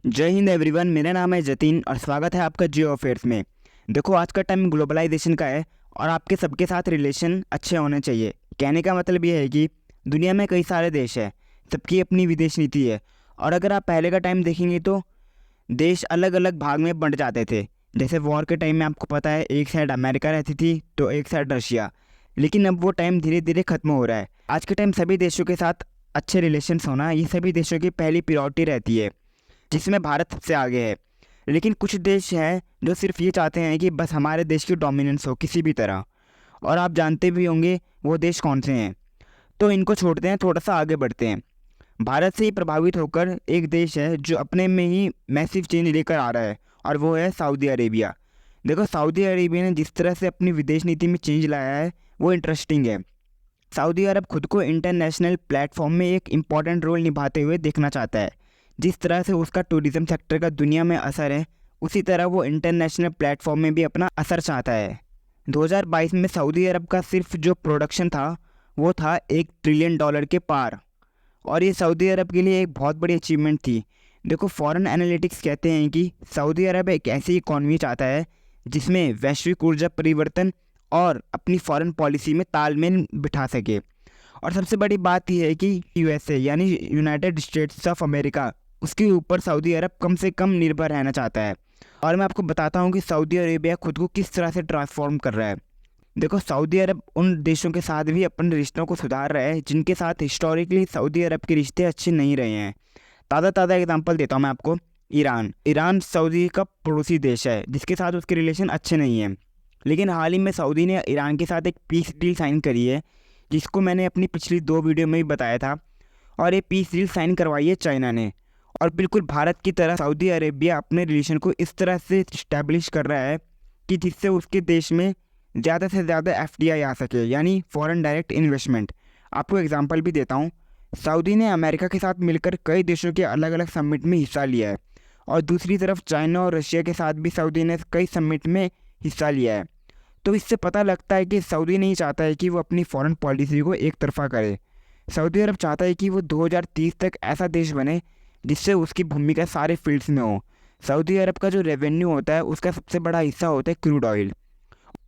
जय हिंद एवरीवन। मेरा नाम है जतिन और स्वागत है आपका जियो अफेयर्स में। देखो, आज का टाइम ग्लोबलाइजेशन का है और आपके सबके साथ रिलेशन अच्छे होने चाहिए। कहने का मतलब ये है कि दुनिया में कई सारे देश हैं, सबकी अपनी विदेश नीति है। और अगर आप पहले का टाइम देखेंगे तो देश अलग अलग भाग में बंट जाते थे। जैसे वॉर के टाइम में आपको पता है, एक साइड अमेरिका रहती थी तो एक साइड रशिया। लेकिन अब वो टाइम धीरे धीरे ख़त्म हो रहा है। आज के टाइम सभी देशों के साथ अच्छे रिलेशंस होना ये सभी देशों की पहली प्रायोरिटी रहती है, जिसमें भारत सबसे आगे है। लेकिन कुछ देश हैं जो सिर्फ ये चाहते हैं कि बस हमारे देश की डोमिनेंस हो किसी भी तरह, और आप जानते भी होंगे वो देश कौन से हैं। तो इनको छोड़ते हैं, थोड़ा सा आगे बढ़ते हैं। भारत से ही प्रभावित होकर एक देश है जो अपने में ही मैसिव चेंज लेकर आ रहा है, और वो है सऊदी अरेबिया। देखो, सऊदी अरेबिया ने जिस तरह से अपनी विदेश नीति में चेंज लाया है वो इंटरेस्टिंग है। सऊदी अरब खुद को इंटरनेशनल प्लेटफॉर्म में एक इम्पॉर्टेंट रोल निभाते हुए देखना चाहता है। जिस तरह से उसका टूरिज़्म सेक्टर का दुनिया में असर है, उसी तरह वो इंटरनेशनल प्लेटफॉर्म में भी अपना असर चाहता है। 2022 में सऊदी अरब का सिर्फ जो प्रोडक्शन था वो था $1 ट्रिलियन के पार, और ये सऊदी अरब के लिए एक बहुत बड़ी अचीवमेंट थी। देखो, फॉरेन एनालिटिक्स कहते हैं कि सऊदी अरब एक ऐसी इकॉनमी चाहता है जिसमें वैश्विक ऊर्जा परिवर्तन और अपनी फॉरेन पॉलिसी में तालमेल बिठा सके। और सबसे बड़ी बात यह है कि यूएसए यानी यूनाइटेड स्टेट्स ऑफ अमेरिका, उसके ऊपर सऊदी अरब कम से कम निर्भर रहना चाहता है। और मैं आपको बताता हूँ कि सऊदी अरेबिया खुद को किस तरह से ट्रांसफॉर्म कर रहा है। देखो, सऊदी अरब उन देशों के साथ भी अपने रिश्तों को सुधार रहा है जिनके साथ हिस्टोरिकली सऊदी अरब के रिश्ते अच्छे नहीं रहे हैं। ताज़ा एग्जांपल देता हूँ मैं आपको। ईरान सऊदी का पड़ोसी देश है जिसके साथ उसके रिलेशन अच्छे नहीं हैं। लेकिन हाल ही में सऊदी ने ईरान के साथ एक पीस डील साइन करी है, जिसको मैंने अपनी पिछली 2 वीडियो में भी बताया था। और ये पीस डील साइन करवाई है चाइना ने। और बिल्कुल भारत की तरह सऊदी अरेबिया अपने रिलेशन को इस तरह से इस्टेब्लिश कर रहा है कि जिससे उसके देश में ज़्यादा से ज़्यादा एफडीआई आ सके, यानी फॉरेन डायरेक्ट इन्वेस्टमेंट। आपको एग्जांपल भी देता हूँ। सऊदी ने अमेरिका के साथ मिलकर कई देशों के अलग अलग समिट में हिस्सा लिया है, और दूसरी तरफ चाइना और रशिया के साथ भी सऊदी ने कई समिट में हिस्सा लिया है। तो इससे पता लगता है कि सऊदी नहीं चाहता है कि वो अपनी फॉरेन पॉलिसी को एक तरफा करे। सऊदी अरब चाहता है कि वो 2030 तक ऐसा देश बने जिससे उसकी भूमिका सारे फील्ड्स में हो। सऊदी अरब का जो रेवेन्यू होता है उसका सबसे बड़ा हिस्सा होता है क्रूड ऑयल।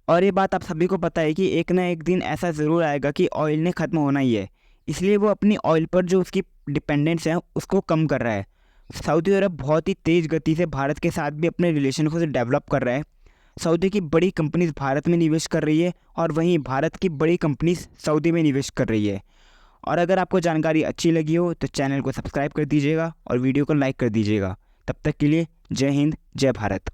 और ये बात आप सभी को पता है कि एक ना एक दिन ऐसा ज़रूर आएगा कि ऑयल ने ख़त्म होना ही है। इसलिए वो अपनी ऑयल पर जो उसकी डिपेंडेंस है उसको कम कर रहा है। सऊदी अरब बहुत ही तेज़ गति से भारत के साथ भी अपने रिलेशन को डेवलप कर रहा है। सऊदी की बड़ी कंपनीज भारत में निवेश कर रही है, और वहीं भारत की बड़ी कंपनीज सऊदी में निवेश कर रही है। और अगर आपको जानकारी अच्छी लगी हो तो चैनल को सब्सक्राइब कर दीजिएगा और वीडियो को लाइक कर दीजिएगा। तब तक के लिए जय हिंद, जय भारत।